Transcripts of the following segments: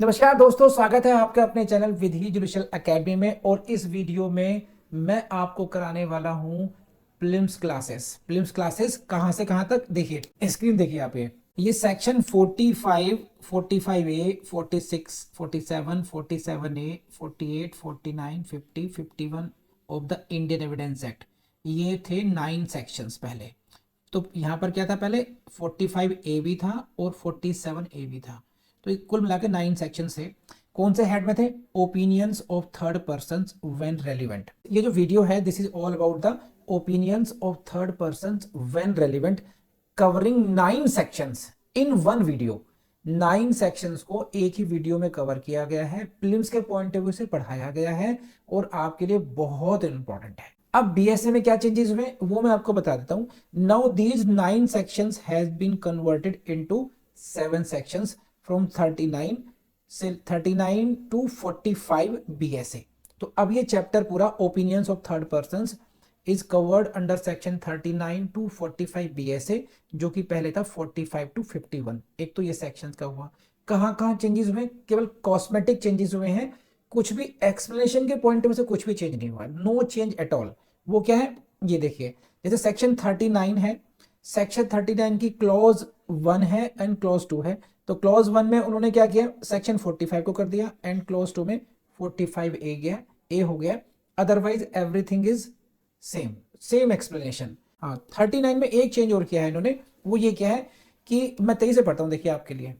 नमस्कार दोस्तों, स्वागत है आपका अपने चैनल विधि जुडिशियल एकेडमी में। और इस वीडियो में मैं आपको कराने वाला हूं प्रीलिम्स क्लासेस कहां से कहां तक। देखिए स्क्रीन देखिए आप, ये section 45, 45A, 46, 47, 47A, 48, 49, 50, 51 of the Indian Evidence act, ये थे 9 सेक्शंस पहले। तो यहाँ पर क्या था, पहले 45A भी था और 47A भी था। तो कुल मिला के 9 सेक्शन थे। कौन से हेड में थे? Opinions of third person when relevant. ये जो वीडियो है, this is all about the opinions of third person when relevant, covering 9 sections in one video. 9 sections को एक ही वीडियो में कवर किया गया है, प्रीलिम्स के पॉइंट ऑफ व्यू से पढ़ाया गया है और आपके लिए बहुत इंपॉर्टेंट है। अब बीएसए में क्या चेंजेस हुए वो मैं आपको बता देता हूं। Now these 9 sections has been converted into 7 sections from 39 to 45 BSA. तो अब ये चैप्टर पूरा opinions of third persons is covered under section 39 to 45 BSA, जो कि पहले था 45 टू 51। एक तो ये सेक्शंस का हुआ। कहाँ कहाँ चेंजेस हुए? केवल कॉस्मेटिक चेंजेस हुए हैं, कुछ भी एक्सप्लेनेशन के पॉइंट में से कुछ भी चेंज नहीं हुआ, नो चेंज एट ऑल। वो क्या है ये देखिए, जैसे सेक्शन 39 है, सेक्शन 39 की क्लॉज 1 है एंड क्लॉज 2 है। तो क्लॉज 1 में उन्होंने क्या किया, सेक्शन 45 को कर दिया एंड क्लॉज 2 में 45A गया, ए हो गया। Otherwise everything is same explanation. हाँ, 39 में एक चेंज और किया है इन्होंने, वो ये क्या है कि मैं तेजी से पढ़ता हूँ, देखिए आपके लिए।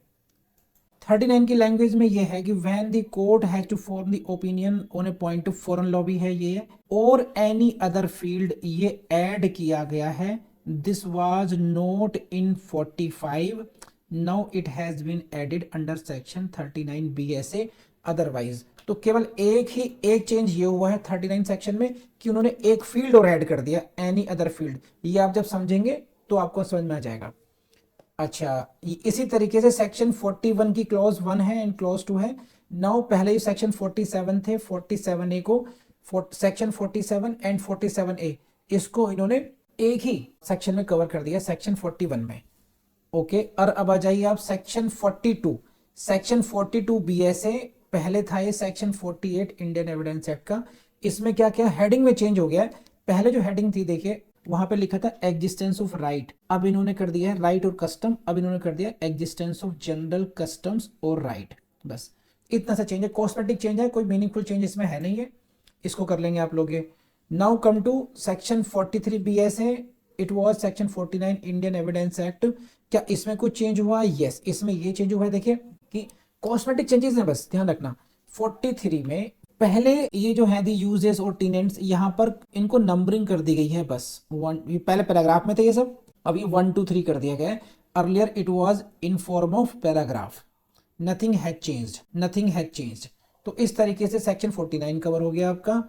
39 की लैंग्वेज में ये है कि when the court has to form the opinion on a point of foreign law भी है ये, और एनी अदर फील्ड, ये ऐड किया गया है। This was not in 45, now it has been added under section 39 BSA otherwise. तो केवल एक चेंज ये हुआ है 39 सेक्शन में कि उन्होंने एक फील्ड और ऐड कर दिया, एनी अदर फील्ड। ये आप जब समझेंगे तो आपको समझ में आ जाएगा। अच्छा, इसी तरीके से सेक्शन 41 की क्लॉज 1 है एंड क्लॉज 2 है। नाउ पहले ही सेक्शन 47 थे, 47A को सेक्शन 47 एंड 47A, इसको इन्होंने एक ही सेक्शन में कवर कर दिया, सेक्शन 41 में। ओके, और अब आ जाइए आप सेक्शन 42। सेक्शन 42 बीएसए, पहले था ये सेक्शन 48 इंडियन एविडेंस एक्ट का। इसमें क्या क्या हेडिंग में चेंज हो गया है। पहले जो हेडिंग थी देखिए, वहां पे लिखा था एग्जिस्टेंस ऑफ राइट, अब इन्होंने कर दिया है राइट और कस्टम, अब इन्होंने कर दिया एग्जिस्टेंस ऑफ जनरल कस्टम्स और राइट। बस इतना सा चेंज है, कॉस्मेटिक चेंज है, कोई मीनिंगफुल चेंज इसमें है नहीं है। इसको कर लेंगे आप लोग। Now come to section 43 BSA, it was section 49 Indian Evidence Act. क्या इसमें कुछ चेंज हुआ? यस, इसमें ये चेंज हुआ है, देखिए कि कॉस्मेटिक चेंजेस हैं, बस ध्यान रखना। 43 में पहले ये जो है दी यूजेस और टेनेंट्स, यहाँ पर इनको नंबरिंग कर दी गई है बस। ये पहले पैराग्राफ में थे ये सब, अब ये 1 2 3 कर दिया गया है। Earlier it was in form of paragraph, nothing has changed. तो इस तरीके से सेक्शन 49 कवर हो गया आपका।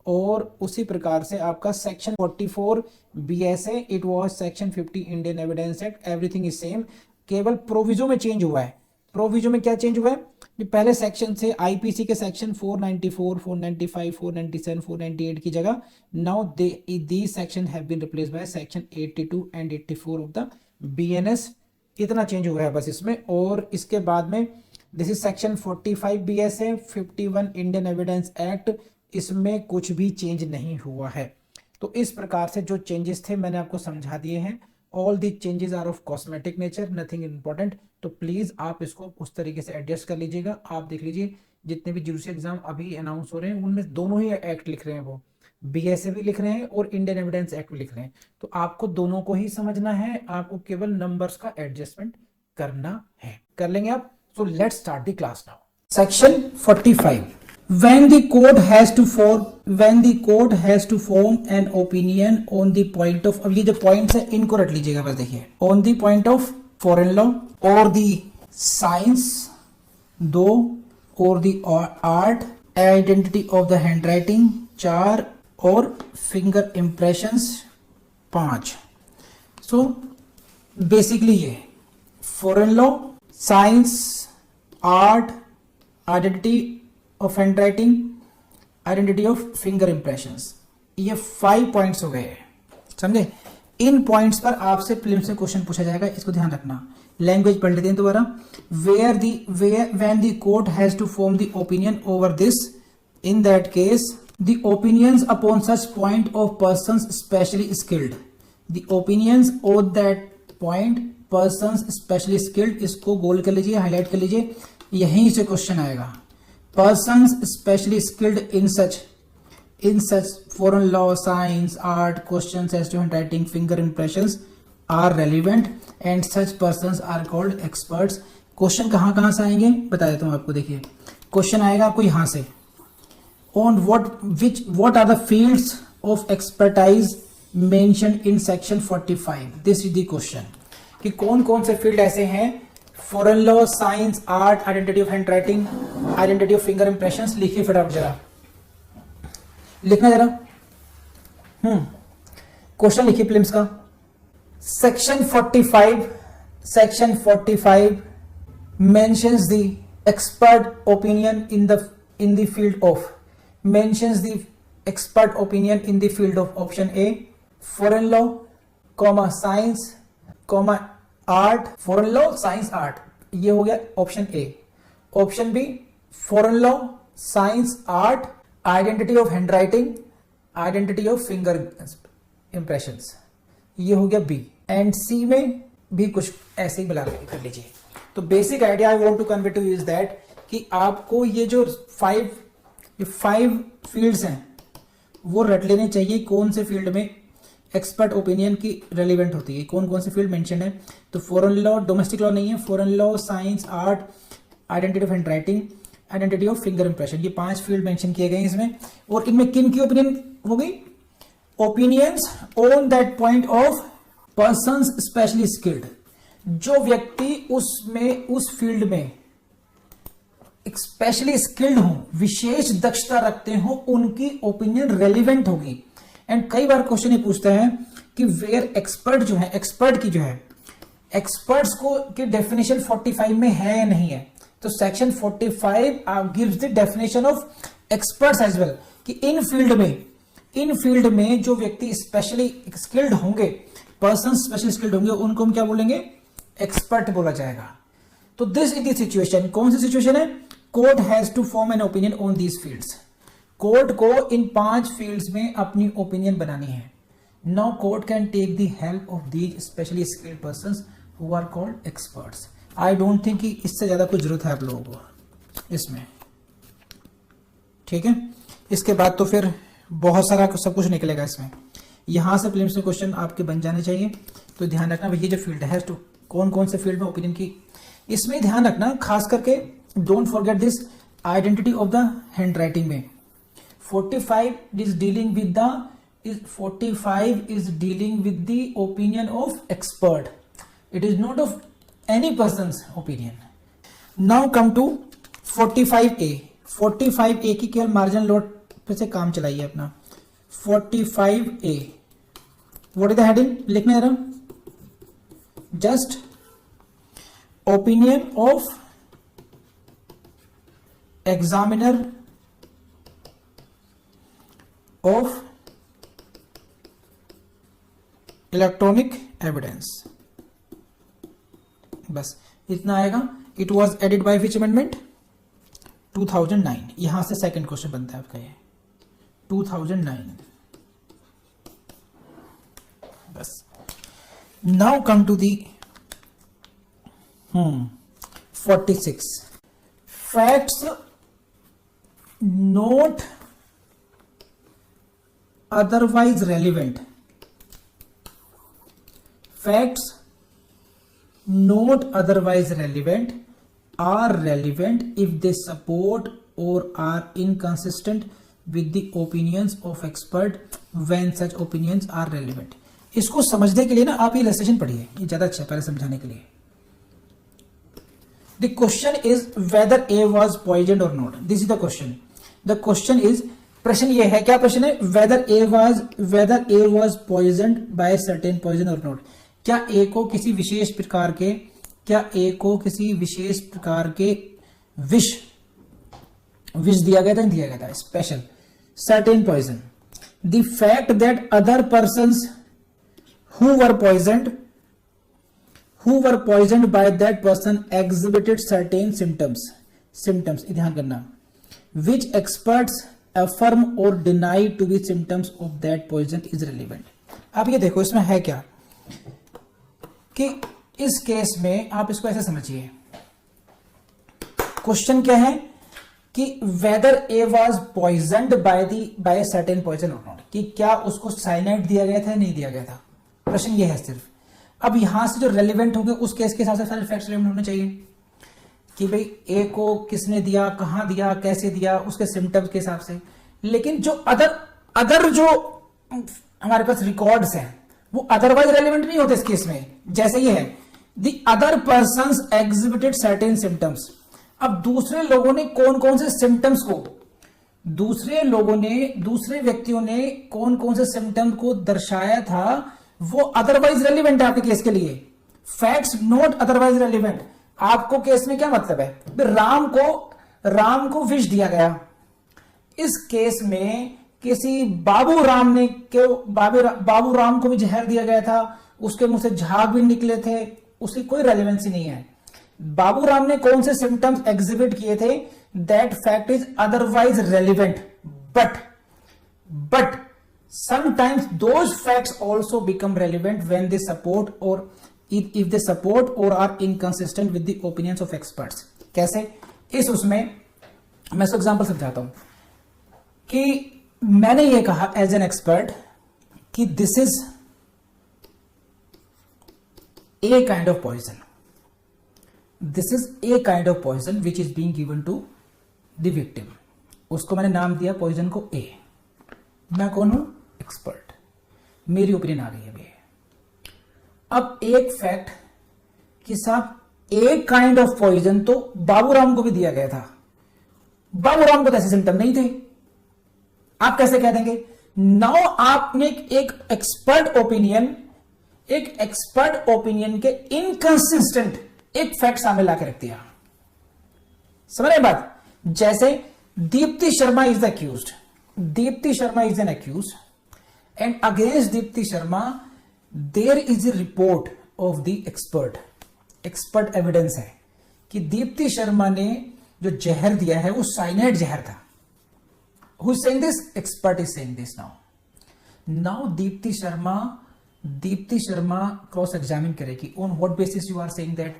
और उसी प्रकार से आपका section 44 BSA, it was section 50 Indian Evidence act, everything is same. केवल प्रोविजो में चेंज हुआ है। प्रोविजो में क्या चेंज हुआ है? पहले सेक्शन से आईपीसी के सेक्शन 494, 495, 497, 498 की जगह now these section have been replaced by section 82 and 84 of the BNS. इतना चेंज हुआ है बस इसमें। और इसके बाद में this is section 45 BSA, 51 Indian Evidence Act, इसमें कुछ भी चेंज नहीं हुआ है। तो इस प्रकार से जो चेंजेस थे मैंने आपको समझा दिए हैं। All the changes are of cosmetic nature, nothing important. तो प्लीज आप इसको उस तरीके से एडजस्ट कर लीजिएगा। आप देख लीजिए जितने भी जुडिशियल एग्जाम अभी अनाउंस हो रहे हैं, उनमें दोनों ही एक्ट लिख रहे हैं, वो बीएसए भी लिख रहे हैं और इंडियन एविडेंस एक्ट भी लिख रहे हैं। तो आपको दोनों को ही समझना है, आपको केवल नंबर्स का एडजस्टमेंट करना है। कर लेंगे आप। So let's start the class now. Section 45, when the court has to form an opinion on the point of, अब ये जो पॉइंट्स है इनको रट लीजिएगा बस, देखिए on the point of foreign law or the science 2, or the art, identity of the handwriting 4, और finger impressions 5। so basically ये foreign law, science, art, identity of handwriting, identity of finger impressions, ये 5 points हो गए, समझे। इन points पर आपसे prelims में question पूछा जाएगा, इसको ध्यान रखना। लैंग्वेज पढ़ लेते हैं दोबारा। When the court has to form the opinion over this, in that case the opinions upon such point of persons specially skilled, the opinions on that point persons specially skilled, इसको गोल कर लीजिए, highlight कर लीजिए, यहीं से question आएगा। persons specially skilled in such foreign law, science, art, questions as to handwriting, finger impressions are relevant and such persons are called experts। Question कहाँ से आएंगे बता देता हूँ आपको। देखिए क्वेश्चन आएगा आपको यहाँ से, on what are the fields of expertise mentioned in section 45, this is the question, कि कौन कौन से फील्ड ऐसे हैं, foreign law, science, art, identity of handwriting, identity of finger impressions. लिखिए फटाफट जरा, लिखना जरा। क्वेश्चन लिखिए प्रीलिम्स का। Section 45 mentions the expert opinion in the field of, mentions the expert opinion in the field of option A foreign law, science, art, foreign law, science, art, ये हो गया option A. Option B foreign law, science, art, identity of handwriting, identity of finger impressions, ये हो गया B. And सी में भी कुछ ऐसे ही मिला कर लीजिए। तो basic idea I want to convey to is that कि आपको ये जो फाइव फील्ड्स हैं वो रट लेने चाहिए, कौन से फील्ड में एक्सपर्ट ओपिनियन की रेलिवेंट होती है, कौन कौन से फील्ड मेंशन है। तो फॉरेन लॉ, डोमेस्टिक लॉ नहीं है, foreign law, science, art, identity of handwriting, identity of finger impression, ये 5 फील्ड मेंशन किए गए इसमें। और इनमें किन की ओपिनियन हो गई, opinions on that point of persons specially skilled, जो व्यक्ति उस फील्ड में स्पेशली स्किल्ड हो, विशेष दक्षता रखते हो, उनकी ओपिनियन रेलिवेंट होगी। एंड कई बार क्वेश्चन ये पूछता है कि वेयर एक्सपर्ट जो है, एक्सपर्ट की जो है, एक्सपर्ट्स को की डेफिनेशन 45 में है या नहीं है। तो section 45 gives the definition of experts as well, कि इन फील्ड में जो व्यक्ति स्पेशली स्किल्ड होंगे, पर्सन स्पेशली स्किल्ड होंगे, उनको हम क्या बोलेंगे, एक्सपर्ट बोला जाएगा। तो दिस इज द सिचुएशन। कौन सी सिचुएशन है, court has to form an opinion on these fields. Court को इन 5 फील्ड्स में अपनी ओपिनियन बनानी है। Now court can take the help of these specially skilled persons who are called experts. I don't think कि इससे ज्यादा कुछ जरूरत है आप लोगों को इसमें, ठीक है। इसके बाद तो फिर बहुत सारा सब कुछ निकलेगा इसमें। यहां से प्रीलिम्स में क्वेश्चन आपके बन जाने चाहिए। तो ध्यान रखना भैया, जो फील्ड है तो कौन कौन से फील्ड में ओपिनियन की, इसमें ध्यान रखना खास करके, don't forget this, identity of the hand writing में 45 is dealing with the opinion of expert. It is not of any person's opinion. Now come to 45A. 45A की केवल मार्जिनल नोट पे से काम चलाइए अपना। 45A, what is the heading? लिखना है जरा, just opinion of examiner of electronic evidence, बस इतना आएगा। It was added by which amendment, 2009। यहां से सेकंड क्वेश्चन बनता है आपका ये 2009। बस now come to the 46 facts not otherwise relevant. Facts not otherwise relevant are relevant if they support or are inconsistent with the opinions of expert when such opinions are relevant. इसको समझने के लिए ना आप ये इलस्ट्रेशन पढ़िए, ये ज्यादा अच्छा है पहले समझाने के लिए। The question is whether A was poisoned or not. This is the question. The question is, प्रश्न ये है, क्या प्रश्न है, whether A was poisoned by certain poison or not. क्या A को किसी विशेष प्रकार के विष दिया गया था, नहीं दिया गया था, special certain poison. The fact that other persons who who were poisoned by that person exhibited certain symptoms ध्यान करना, which experts affirm or deny to be symptoms of that poison is relevant. अब ये देखो इसमें है क्या कि इस केस में आप इसको ऐसे समझिए, क्वेश्चन क्या है कि whether A was poisoned by certain poison और नॉट, कि क्या उसको साइनाइड दिया गया था या नहीं दिया गया था, प्रश्न ये है सिर्फ। अब यहां से जो रेलिवेंट होंगे उस केस के हिसाब से सारे फैक्ट्स रेलिवेंट होने चाहिए कि भाई ए को किसने दिया, कहां दिया, कैसे दिया, उसके सिम्टम्स के हिसाब से। लेकिन जो अदर जो हमारे पास रिकॉर्ड्स हैं वो अदरवाइज रेलिवेंट नहीं होते इस केस में। जैसे ये है the other persons exhibited certain symptoms. अब दूसरे लोगों ने कौन कौन से सिम्टम्स को, दूसरे व्यक्तियों ने कौन कौन से सिम्टम को दर्शाया था, वो अदरवाइज रेलिवेंट है आपके केस के लिए। Facts not otherwise relevant. आपको केस में क्या मतलब है, राम को विष दिया गया, इस केस में किसी बाबू राम को भी जहर दिया गया था, उसके मुंह से झाग भी निकले थे, उसकी कोई रेलेवेंसी नहीं है। बाबू राम ने कौन से सिम्टम्स एग्जिबिट किए थे, that fact is otherwise relevant, but sometimes those facts also become relevant when they support or if they support or are inconsistent with the opinions of experts. कैसे, उसमें मैं इसको एग्जांपल समझाता हूं कि मैंने ये कहा एज एन एक्सपर्ट कि this is a kind of poison, which is being given to the victim. उसको मैंने नाम दिया पॉइजन को ए। मैं कौन हूं, एक्सपर्ट, मेरी ओपिनियन आ गई है अभी। अब एक फैक्ट कि साहब एक काइंड ऑफ पॉइजन तो बाबूराम को भी दिया गया था, बाबूराम को तो ऐसे सिम्टम नहीं थे, आप कैसे कह देंगे। नाउ आपने एक एक्सपर्ट ओपिनियन के इनकंसिस्टेंट एक फैक्ट सामने लाके रख दिया। समझ रहे बात। जैसे Deepti Sharma is an accused and against Deepti Sharma there is a report of the expert evidence है कि दीप्ति शर्मा ने जो जहर दिया है वो साइनाइड जहर था। Who is saying this? Expert is saying this now Deepti Sharma cross examine करेगी। on what basis you are saying that?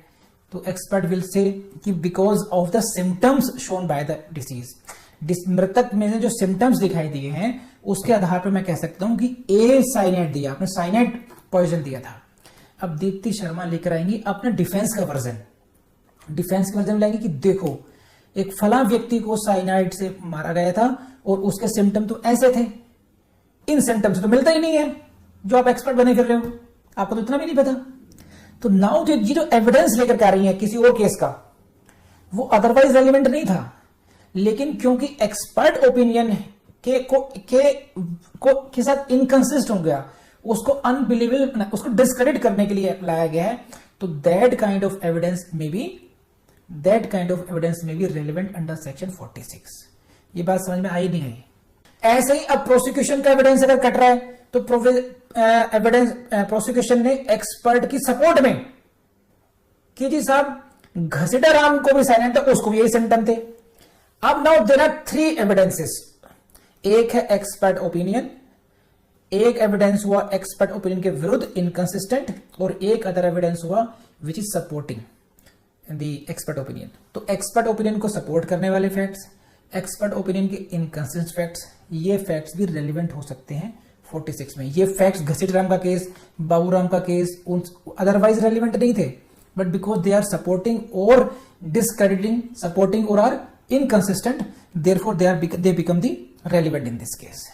तो एक्सपर्ट विल से कि because of the symptoms shown by the disease, मृतक में से जो सिम्टम्स दिखाई दिए हैं उसके आधार पर मैं कह सकता हूं कि ए साइनाइड दिया, आपने साइनाइड पॉइजन दिया था। अब दीप्ति शर्मा लेकर आएंगी अपने डिफेंस का वर्जन में लाएंगे कि देखो एक फला व्यक्ति को साइनाइड से मारा गया था और उसके सिम्टम तो ऐसे थे, इन सिम्टम से तो मिलता ही नहीं है जो आप एक्सपर्ट बने कर रहे हो, आपको तो इतना भी नहीं पता। तो नाउ ये जो एविडेंस लेकर के आ रही है किसी और केस का, वो अदरवाइज रेलिवेंट नहीं था, लेकिन क्योंकि एक्सपर्ट ओपिनियन के साथ इनकंसिस्ट हो गया, उसको अनबिलीवेबल, उसको डिस्क्रेडिट करने के लिए लाया गया है, तो दैट काइंड ऑफ एविडेंस में भी रेलिवेंट अंडर सेक्शन 46। ये बात समझ में आई नहीं आई। ऐसे ही अब प्रोसिक्यूशन का एविडेंस अगर कट रहा है तो प्रोसिक्यूशन ने एक्सपर्ट की सपोर्ट में कि जी साहब घसीटा राम को भी साइनाइड था, उसको भी यही सिम्टम थे। अब नाउ देयर आर 3 एविडेंसेस, एक है एक्सपर्ट ओपिनियन, एक एविडेंस हुआ एक्सपर्ट ओपिनियन के विरुद्ध इनकंसिस्टेंट, और एक अदर एविडेंस हुआ which is supporting the expert opinion. तो एक्सपर्ट ओपिनियन को सपोर्ट करने वाले फैक्ट्स, एक्सपर्ट ओपिनियन के इनकंसिस्टेंट फैक्ट्स, ये फैक्ट्स भी रेलिवेंट हो सकते हैं 46 में। ये फैक्ट्स घसीटराम का केस, बाबूराम का केस अदरवाइज रेलिवेंट नहीं थे, but because they are supporting और डिस्क्रेडिटिंग, सपोर्टिंग और are inconsistent, therefore they become the relevant in this case.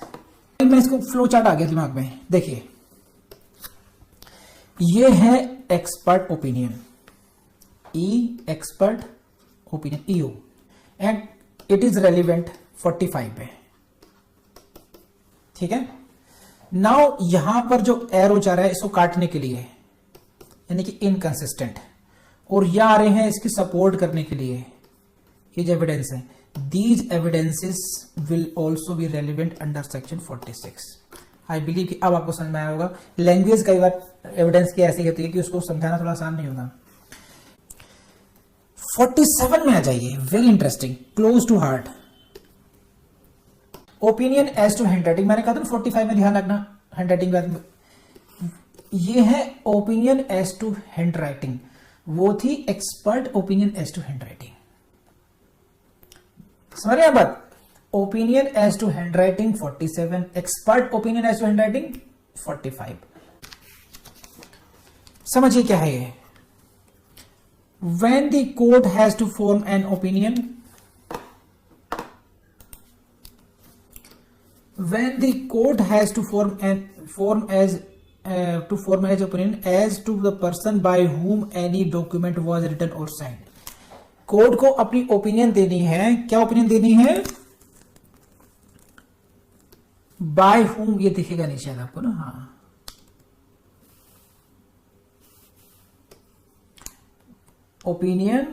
मैं इसको फ्लो चार्ट आ गया दिमाग में, देखिए ये है expert opinion, expert opinion EO, and it is relevant 45 पे, ठीक है। नाउ यहां पर जो एरो जा रहा है इसको काटने के लिए, यानी कि इनकंसिस्टेंट, और यहां आ रहे हैं इसकी सपोर्ट करने के लिए, ये जो एविडेंस है, these evidences will also be relevant under section 46। I believe कि अब आपको समझ में आया होगा। लैंग्वेज कई बार एविडेंस की ऐसी होती है कि उसको समझाना थोड़ा आसान नहीं होता। 47 में आ जाइए, very interesting, close to heart. Opinion as to handwriting, मैंने कहा था 45 में ध्यान रखना हैंडराइटिंग। ये है ओपिनियन एज टू हैंडराइटिंग, वो थी expert opinion as to handwriting. समझ रहे हैं बात? Opinion as to handwriting 47, expert opinion as to handwriting 45। समझिए क्या है ये। When the court has to form an opinion, when the court has to form opinion as to the person by whom any document was written or signed, court को अपनी opinion देनी है। क्या opinion देनी है? बाय whom, ये दिखेगा नहीं शायद आपको ना, हाँ, opinion,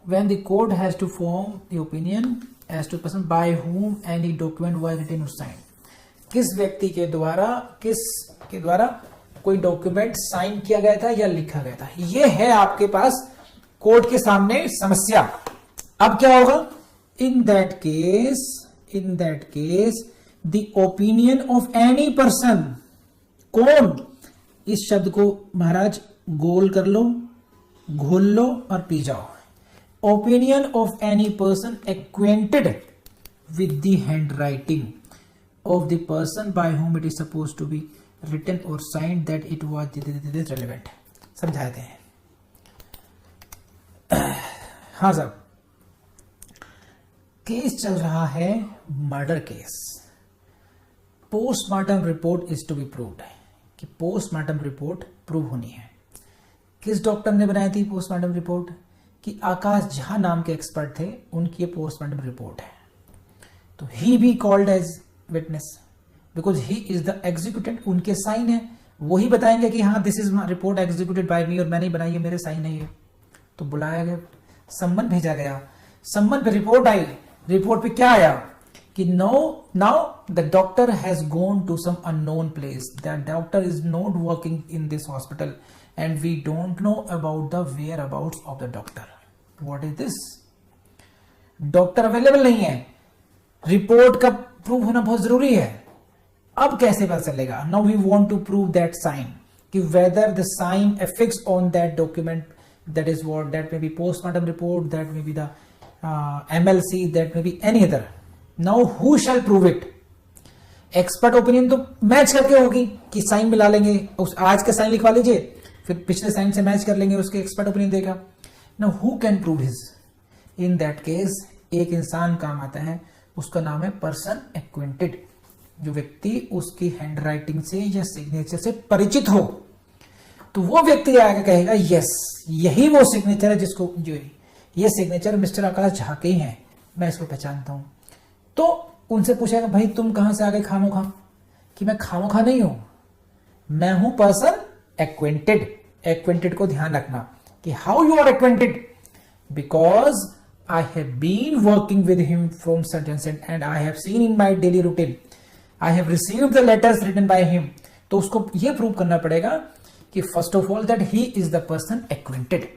when the court has to form the opinion as to person by whom any document was written or signed, किस व्यक्ति के द्वारा कोई डॉक्यूमेंट साइन किया गया था या लिखा गया था। ये है आपके पास कोर्ट के सामने समस्या। अब क्या होगा? इन that case the opinion of any person, कौन? इस शब्द को महाराज गोल कर लो, घोल लो और पी जाओ। Opinion of any person acquainted with the hand writing of the person by whom it is suppose to be written और signed that it was relevant. समझाए थे? हाँ साहब, केस चल रहा है murder case. Postmortem report is to be proved, कि postmortem report prove होनी है। किस डॉक्टर ने बनाई थी पोस्टमार्टम रिपोर्ट? कि आकाश झा नाम के एक्सपर्ट थे, उनकी पोस्टमार्टम रिपोर्ट है। तो he be called as witness because he is the executed, उनके साइन है, वही बताएंगे कि हाँ this is report executed by me और मैंने बनाई है, मेरे साइन है ये। तो बुलाया गया, सम्मन भेजा गया, सम्मन पे रिपोर्ट आई। रिपोर्ट पे क्या आया? कि now the doctor has gone to some unknown place, that doctor is not working in this hospital and we don't know about the whereabouts of the doctor. What is this? Doctor available नहीं है, report का prove होना बहुत जरूरी है। अब कैसे पता चलेगा? Now we want to prove that sign, कि whether the sign affix on that document, that is what, that may be postmortem report, that may be the MLC, that may be any other. Now who shall prove it? Expert opinion तो match करके होगी कि sign मिला लेंगे, उस आज का sign लिखवा लीजिए, फिर पिछले साइन से मैच कर लेंगे, उसके एक्सपर्ट ओपिनियन देगा। Now who can prove his? In that case एक इंसान काम आता है, उसका नाम है पर्सन एक्वेंटेड, जो व्यक्ति उसकी हैंडराइटिंग से या सिग्नेचर से परिचित हो। तो वो व्यक्ति आगे कहेगा यस यही वो सिग्नेचर है जिसको, जो ये सिग्नेचर मिस्टर आकाश झा के ही है, मैं इसको पहचानता हूं। तो उनसे पूछेगा भाई तुम कहां से आ गए खामोखा? कि मैं खामोखा नहीं हूं, मैं हूं पर्सन एक्वेंटेड। एक्वेंटेड को ध्यान रखना कि how you are acquainted? Because I have been working with him from certain and I have seen in my daily routine, I have received the letters written by him. तो उसको यह prove करना पड़ेगा कि first of all that he is the person acquainted.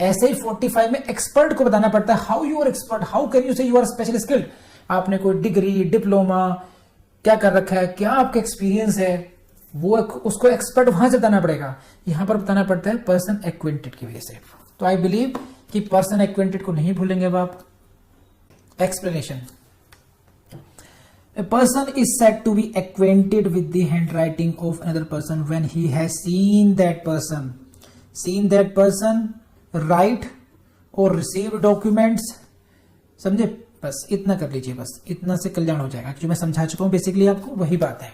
ऐसे ही 45 में expert को बताना पड़ता है how you are expert, how can you say you are special skilled. आपने कोई डिग्री, डिप्लोमा क्या कर रखा है, क्या आपका एक्सपीरियंस है, वो उसको एक्सपर्ट वहां से बताना पड़ेगा। यहां पर बताना पड़ता है पर्सन एक्वेंटेड की वजह से। तो आई बिलीव कि पर्सन एक्वेंटेड को नहीं भूलेंगे अब आप। Explanation, a person is said to be acquainted with the handwriting of another person when he has seen that person write or receive documents। समझे? बस इतना कर लीजिए, बस इतना से कल्याण हो जाएगा। जो मैं समझा चुका हूं बेसिकली आपको, वही बात है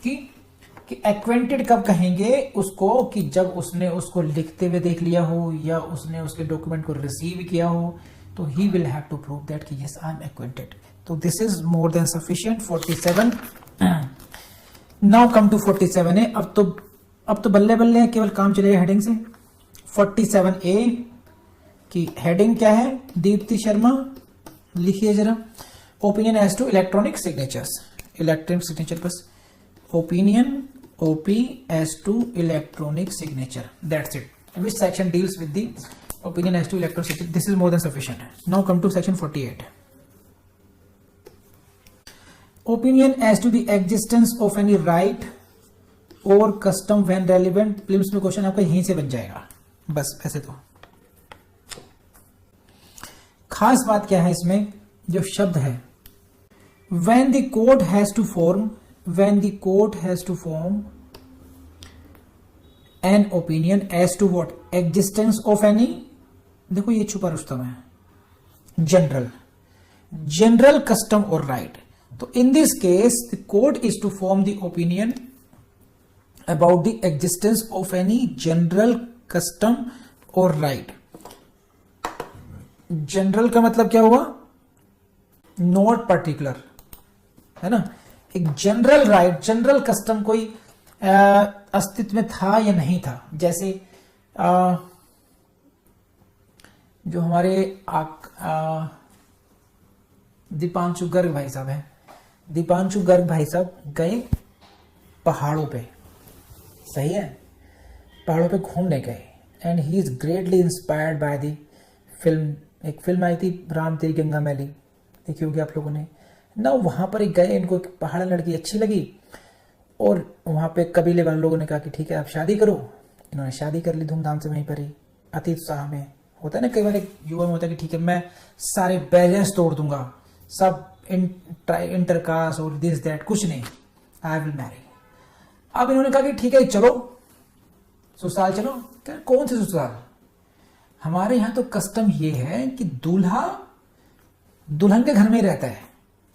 कि एक्वेंटेड कब कहेंगे उसको? कि जब उसने उसको लिखते हुए देख लिया हो या उसने उसके डॉक्यूमेंट को रिसीव किया हो, तो he will have to prove that कि यस आई एम एक्वेंटेड। तो this is more than sufficient. 47 now come to 47 है। अब तो बल्ले बल्ले केवल काम चलेगा हेडिंग से। 47A की हेडिंग क्या है? दीप्ति शर्मा लिखिए जरा। Opinion as to electronic signatures, electronic signature बस। Opinion OP as to electronic signature. That's it. Which section deals with the opinion as to electronic signature? This is more than sufficient. Now come to section 48. Opinion as to the existence of any right or custom when relevant. Prelims में question आपका यहीं से बन जाएगा बस। ऐसे तो खास बात क्या है इसमें, जो शब्द है when the court has to form an opinion as to what existence of any, देखो ये छुपा रुस्तम है, general custom or right. तो in this case the court is to form the opinion about the existence of any general custom or right. General का मतलब क्या हुआ, not particular, है ना। एक जनरल राइट, जनरल कस्टम कोई अस्तित्व में था या नहीं था, जैसे जो हमारे दीपांशु गर्ग भाई साहब हैं, दीपांशु गर्ग भाई साहब गए पहाड़ों पे, सही है, पहाड़ों पे घूमने गए, and he is greatly inspired by the film. एक फिल्म आई थी राम तेरी गंगा मैली, देखी होगी आप लोगों ने ना। वहां पर एक गए, इनको एक पहाड़ लड़की अच्छी लगी और वहां पे कबीले वाले लोगों ने कहा कि ठीक है आप शादी करो। इन्होंने शादी कर ली धूमधाम से वहीं पर ही, अति उत्साह में। होता है ना कई बार एक युवा में होता है कि ठीक है मैं सारे बैरियर्स तोड़ दूंगा, सब इंटरकास्ट और दिस दैट कुछ नहीं, आई विल मैरी। अब इन्होंने कहा कि ठीक है चलो ससुराल चलो। कौन से ससुराल, हमारे यहाँ तो कस्टम ये है कि दूल्हा दुल्हन के घर में ही रहता है,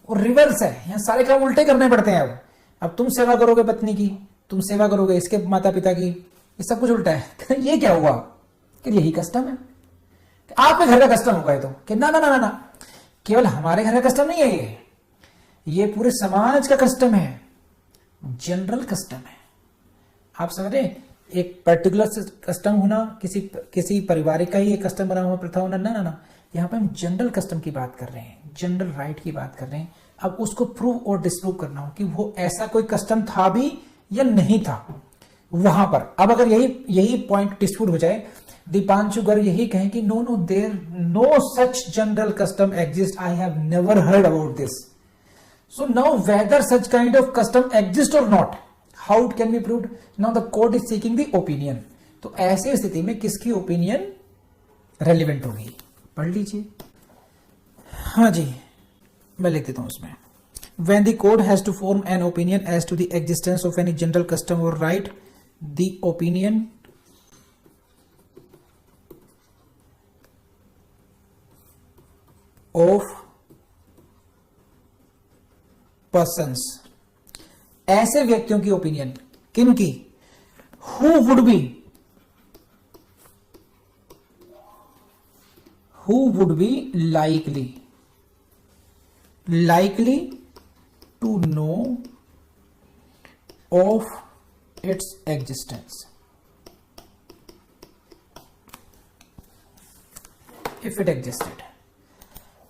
और रिवर्स है, यहाँ सारे काम उल्टे करने पड़ते हैं। अब तुम सेवा करोगे पत्नी की, तुम सेवा करोगे इसके माता पिता की, ये सब कुछ उल्टा है। ये क्या हुआ कि यही कस्टम है, आपके घर का कस्टम होगा ये तो, कि ना ना ना ना, केवल हमारे घर का कस्टम नहीं है, ये पूरे समाज का कस्टम है, जनरल कस्टम है। आप समझ रहे, एक पर्टिकुलर कस्टम होना, किसी पारिवारिक का ही एक कस्टम बना हुआ प्रथा होना, ना ना ना, यहाँ पे हम जनरल कस्टम की बात कर रहे हैं, जनरल राइट की बात कर रहे हैं। अब उसको प्रूव और डिस्प्रूव करना हो कि वो ऐसा कोई कस्टम था भी या नहीं था वहां पर। अब अगर यही पॉइंट डिस्प्यूट हो जाए, दीपांशु गर्ग यही कहें कि no no there no such general custom exist, I have never heard about this, so now whether such kind of custom exist और not, how it can be proved, now the court is seeking the opinion. तो ऐसी स्थिति में किसकी opinion relevant होगी, पढ़ लीजिए। हाँ जी, मैं लिख देता हूं उसमें। When the court has to form an opinion as to the existence of any general custom or right, the opinion of persons, ऐसे व्यक्तियों की ओपिनियन, किनकी, who would be likely to know of its existence if it existed।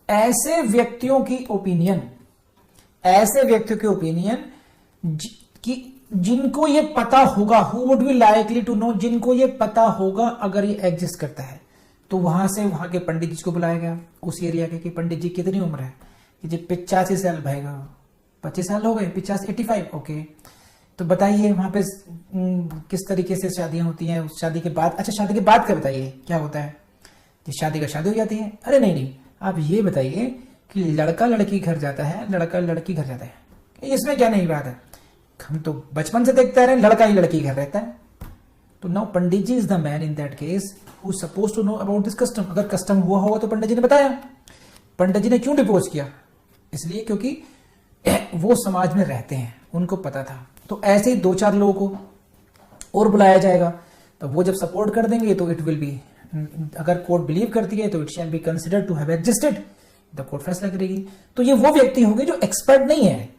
ऐसे व्यक्तियों की opinion कि जिनको ये पता होगा, who would be likely to know, जिनको ये पता होगा अगर ये एग्जिस्ट करता है। तो वहां से वहां के पंडित जी को बुलाया गया, उस एरिया के, कि पंडित जी कितनी उम्र है, कि जी 85 साल भाईगा, 25 साल हो गए, 50 85, ओके। तो बताइए वहां पे किस तरीके से शादियां होती हैं, शादी के बाद, अच्छा शादी के बाद का बताइए क्या होता है, कि शादी का शादी हो जाती है। अरे नहीं, आप ये बताइए कि लड़का लड़की घर जाता है, लड़का लड़की घर जाता है, इसमें क्या नहीं बात है, हम तो बचपन से देखते रहे लड़का ही लड़की घर रहता है। तो now Pandit ji is the man in that case who suppose to know about this custom. अगर कस्टम हुआ होगा तो पंडित जी ने बताया। पंडित जी ने क्यों डिपोज किया, इसलिए क्योंकि वो समाज में रहते हैं, उनको पता था। तो ऐसे ही 2-4 लोगों को और बुलाया जाएगा, तो वो जब सपोर्ट कर देंगे तो इट विल बी, अगर कोर्ट बिलीव करती है तो it shall be considered to have existed, the court फैसला करेगी। तो ये वो व्यक्ति होंगे जो एक्सपर्ट नहीं है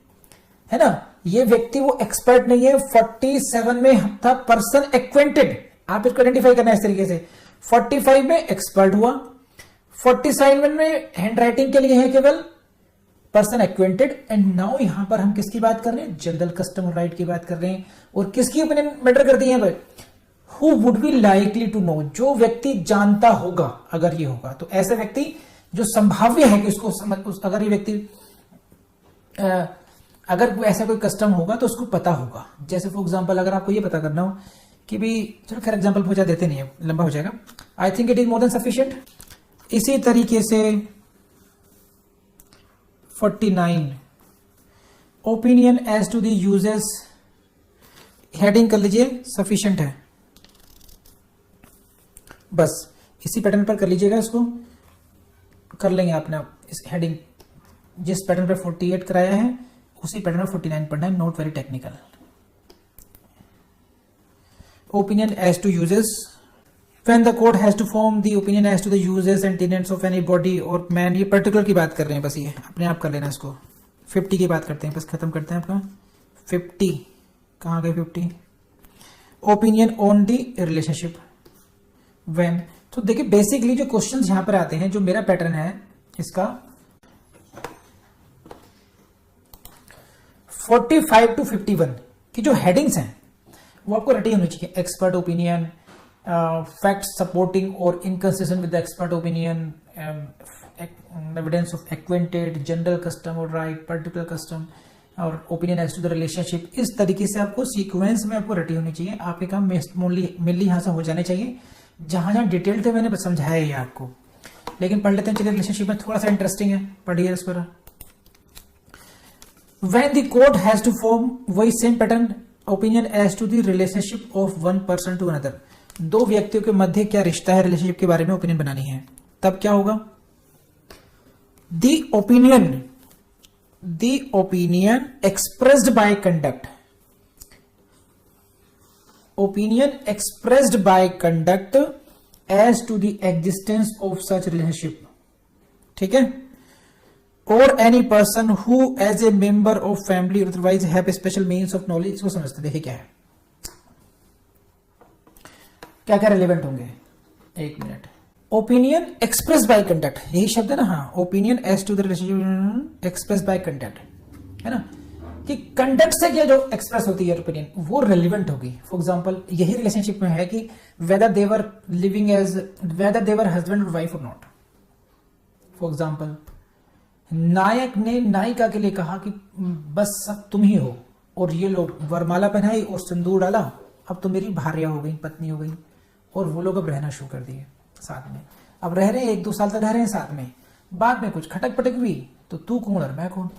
ना, ये व्यक्ति वो एक्सपर्ट नहीं है। 47 में था पर्सन एक्वेंटेड, आप इसको आइडेंटिफाई करना है इस तरीके से। 45 में एक्सपर्ट हुआ, 47 में हैंड राइटिंग के लिए है केवल पर्सन एक्वेंटेड, एंड नाउ यहां पर हम किसकी बात कर रहे हैं, जनरल कस्टम और राइट की बात कर रहे हैं। और किसकी ओपिनियन मैटर करती है भाई, who would be likely to know, जो व्यक्ति जानता होगा अगर ये होगा, तो ऐसा व्यक्ति जो संभाव्य है कि उसको समझ, अगर ये व्यक्ति अगर ऐसा कोई कस्टम होगा तो उसको पता होगा। जैसे फॉर एग्जांपल अगर आपको ये पता करना हो कि भी, चलो खैर एग्जांपल पूछा देते नहीं है, लंबा हो जाएगा। I think it is more than sufficient. इसी तरीके से 49 opinion as to the usages, heading कर लीजिए सफिशिएंट है, बस इसी पैटर्न पर कर लीजिएगा, इसको कर लेंगे आपने इस हेडिंग, जिस पैटर्न पर 48 कराया है उसी पैटर्न पर 49 पढ़ना है, not very technical. Opinion as to usages, when the court has to form the opinion as to the usages and tenants of any body और मैन, ये पर्टिकुलर की बात कर रहे हैं, बस ये अपने आप कर लेना इसको। 50 की बात करते हैं, बस खत्म करते हैं आपका 50, कहाँ गए 50, opinion on the relationship when. तो देखिए बेसिकली जो क्वेश्चंस यहां पर आते हैं, जो मेरा पैटर्न है इसका 45 टू 51 की जो हेडिंग्स हैं वो आपको रटी होनी चाहिए। एक्सपर्ट ओपिनियन, फैक्ट सपोर्टिंग और inconsistent with the expert opinion, evidence of acquainted, general custom और राइट, पर्टिकुलर कस्टम और opinion as to the relationship. इस तरीके से आपको सीक्वेंस में आपको रटी होनी चाहिए। आपके काम मेनली यहां से हो जाने चाहिए। जहां जहां डिटेल थे मैंने समझाया ये आपको, लेकिन पढ़ लेते हैं। चलिए रिलेशनशिप में थोड़ा सा इंटरेस्टिंग है, पढ़िए इस पर। When the court has to form, वही same pattern, opinion as to the relationship of one person to another, दो व्यक्तियों के मध्य क्या रिश्ता है, रिलेशनशिप के बारे में ओपिनियन बनानी है। तब क्या होगा, the opinion expressed by conduct, opinion expressed by conduct as to the existence of such relationship, ठीक है। और any person who as a member of family otherwise have special means of knowledge. इसको समझते देखिए क्या है, क्या क्या रिलेवेंट होंगे, एक minute. Opinion express by conduct, यही शब्द है ना, हाँ, opinion as to the relationship express by conduct, है ना, कि कंडक्ट से क्या जो एक्सप्रेस होती है ओपिनियन वो रेलिवेंट होगी। फॉर एग्जांपल यही रिलेशनशिप में है कि whether they were living as, whether they were husband और वाइफ और नॉट। फॉर एग्जांपल नायक ने नायिका के लिए कहा कि बस सब तुम ही हो, और ये लोग वरमाला पहनाई और सिंदूर डाला, अब तो मेरी भार्या हो गई, पत्नी हो गई, और वो लोग अब रहना शुरू कर दिए साथ में। अब रह रहे हैं 1-2 साल तक रह रहे हैं साथ में, बाद में कुछ खटक पटक हुई तो तू कौन और मैं कौन।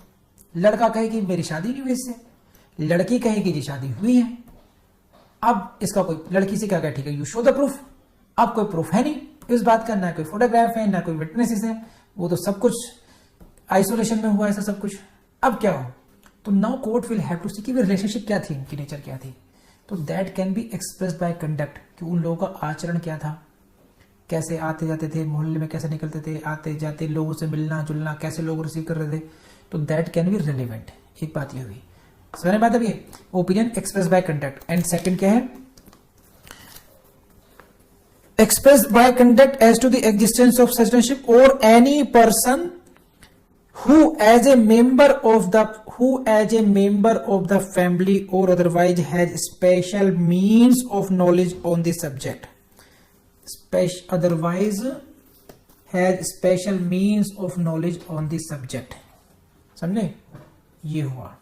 लड़का कहे कि मेरी शादी नहीं हुई इससे, लड़की कहे कि जी शादी हुई है। अब इसका कोई लड़की से क्या कहे, ठीक है यू शो द प्रूफ। अब कोई प्रूफ है नहीं इस बात का, ना कोई फोटोग्राफ है, ना कोई विटनेसेस है, वो तो सब कुछ आइसोलेशन में हुआ ऐसा सब कुछ। अब क्या हो, तो now court will have to see कि रिलेशनशिप क्या थी, इनकी नेचर क्या थी। तो that can be expressed by conduct, कि उन लोगों का आचरण क्या था, कैसे आते जाते थे, मोहल्ले में कैसे निकलते थे, आते जाते लोगों से मिलना जुलना, कैसे लोग रिसीव कर रहे थे। तो दैट कैन बी रिलेवेंट। एक बात ये हुई, समझ बात। अब ये opinion express by conduct, and second क्या है, express by conduct as to the existence of such relationship और any person who as a member of the family or otherwise has special means of knowledge on the subject, otherwise has special means of knowledge on the subject। समझे, ये हुआ।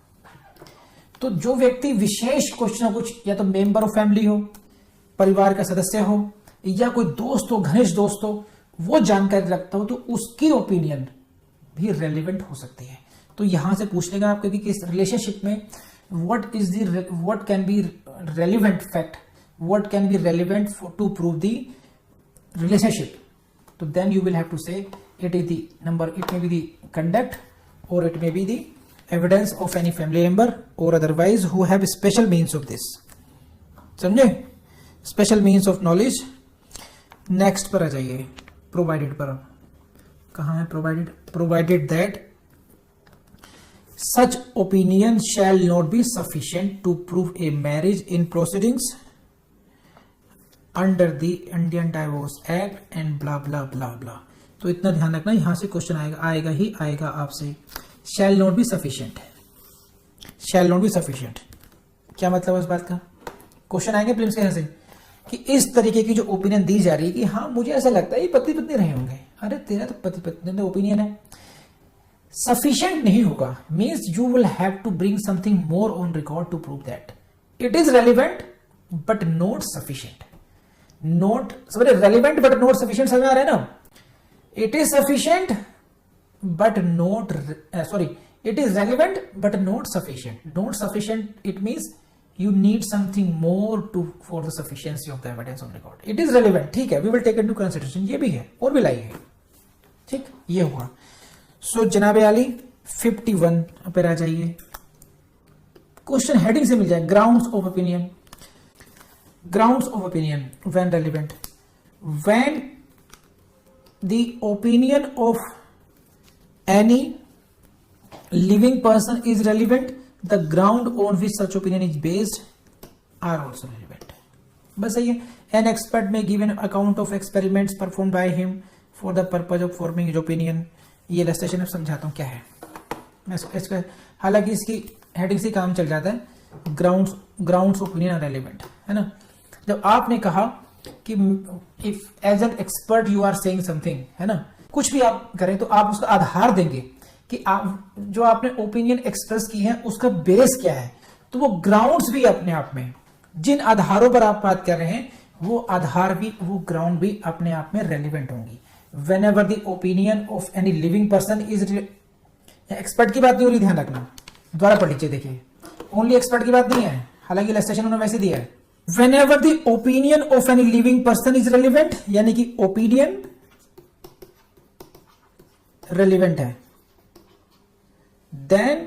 तो जो व्यक्ति विशेष कुछ ना कुछ, या तो मेंबर ऑफ फैमिली हो, परिवार का सदस्य हो, या कोई दोस्त हो, घनिष्ठ दोस्त हो, वो जानकारी रखता हो, तो उसकी ओपिनियन भी रेलिवेंट हो सकती है। तो यहां से पूछ लेगा आपको कि किस रिलेशनशिप में what can be relevant fact, what can be relevant to prove the relationship. तो then you will have to say it is the number, it may be the conduct और it may be the evidence of any family member और otherwise who have special means of this. समझे, special means of knowledge. Next पर आ जाइए, provided पर। कहां है provided, provided that such opinion shall not be sufficient to prove a marriage in proceedings under the Indian Divorce Act and blah blah blah blah. तो इतना ध्यान रखना, यहां से क्वेश्चन आएगा ही आएगा आपसे shall not be sufficient, shall not be sufficient. क्या मतलब है इस बात का? क्वेश्चन आएंगे प्रीलिम्स के यहाँ से कि इस तरीके की जो ओपिनियन दी जा रही है कि हाँ मुझे ऐसा लगता है ये पति पत्नी रहे होंगे, अरे तेरा तो पति पत्नी का ओपिनियन है, सफिशिएंट नहीं होगा, means you will have to bring something more on record to prove that it is relevant but not sufficient. Not sorry relevant but not sufficient समझ आ रहा है ना? It is sufficient but not sorry it is relevant but not sufficient. Not sufficient, it means you need something more to for the sufficiency of the evidence on record. It is relevant, ठीक है, we will take into consideration, ये भी है और भी लाइए, ठीक, ये हुआ। सो जनाब आली 51 पर आ जाइए, क्वेश्चन हेडिंग से मिल जाए, grounds of opinion. Grounds of opinion when relevant, when the opinion of any living person is relevant, the ground on which such opinion is based are also relevant. बस यही है। An expert may give an account of experiments performed by him for the purpose of forming his opinion. ये illustration में समझाता हूँ क्या है। मैं इसका हालांकि इसकी हेडिंग से काम चल जाता है, ग्राउंड्स ओपिनियन आर रेलिवेंट, है ना। जब आपने कहा कि if as an expert you are saying something, है ना, कुछ भी आप करें तो आप उसका आधार देंगे कि आप जो आपने ओपिनियन एक्सप्रेस की है उसका बेस क्या है, तो वो ग्राउंड्स भी अपने आप में, जिन आधारों पर आप बात कर रहे हैं वो आधार भी, वो ग्राउंड भी अपने आप में रेलिवेंट होंगी। When ever the opinion of any living person is, expert की बात नहीं हो रही, ध्यान रखना, दोबारा पढ़ लीजिए, देखिए ओनली एक्सपर्ट की बात नहीं है, हालांकि इलस्ट्रेशन उन्होंने वैसे दिया है। When ever the opinion of any living person is relevant, यानी कि ओपिनियन रेलिवेंट है, then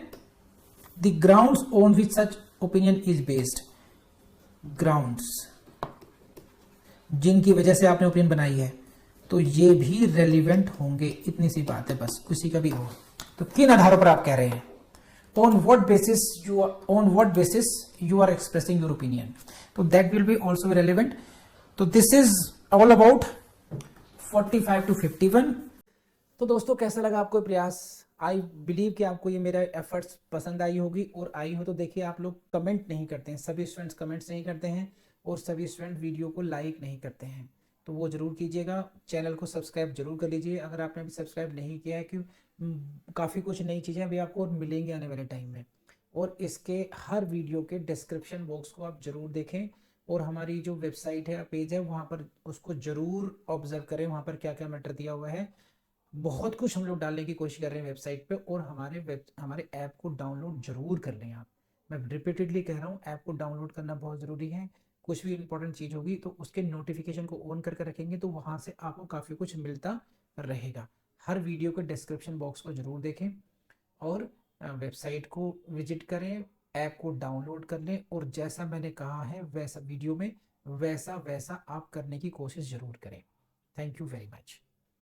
the grounds on which such opinion is based, grounds जिनकी वजह से आपने ओपिनियन बनाई है तो ये भी रेलिवेंट होंगे, इतनी सी बात है बस, किसी का भी हो। तो किन आधारों पर आप कह रहे हैं, on what basis you are expressing your opinion, तो that will be also relevant। तो this is all about 45 to 51। तो दोस्तों कैसा लगा आपको प्रयास? आई बिलीव कि आपको ये मेरा एफर्ट्स पसंद आई होगी, और आई हो तो देखिए आप लोग कमेंट नहीं करते हैं, सभी स्टूडेंट्स कमेंट्स नहीं करते हैं और सभी स्टूडेंट वीडियो को लाइक नहीं करते हैं, तो वो ज़रूर कीजिएगा। चैनल को सब्सक्राइब जरूर कर लीजिए अगर आपने अभी सब्सक्राइब नहीं किया है, क्यों काफ़ी कुछ नई चीज़ें अभी आपको और मिलेंगी आने वाले टाइम में। और इसके हर वीडियो के डिस्क्रिप्शन बॉक्स को आप ज़रूर देखें, और हमारी जो वेबसाइट है, पेज है, वहाँ पर उसको ज़रूर ऑब्जर्व करें, वहाँ पर क्या क्या मैटर दिया हुआ है। बहुत कुछ हम लोग डालने की कोशिश कर रहे हैं वेबसाइट पे, और हमारे ऐप को डाउनलोड जरूर कर लें आप। मैं रिपीटेडली कह रहा हूँ, ऐप को डाउनलोड करना बहुत ज़रूरी है। कुछ भी इंपॉर्टेंट चीज़ होगी तो उसके नोटिफिकेशन को ऑन करके रखेंगे तो वहाँ से आपको काफ़ी कुछ मिलता रहेगा। हर वीडियो के डिस्क्रिप्शन बॉक्स को ज़रूर देखें और वेबसाइट को विजिट करें, ऐप को डाउनलोड कर लें, और जैसा मैंने कहा है वैसा वीडियो में वैसा आप करने की कोशिश ज़रूर करें। Thank you very much.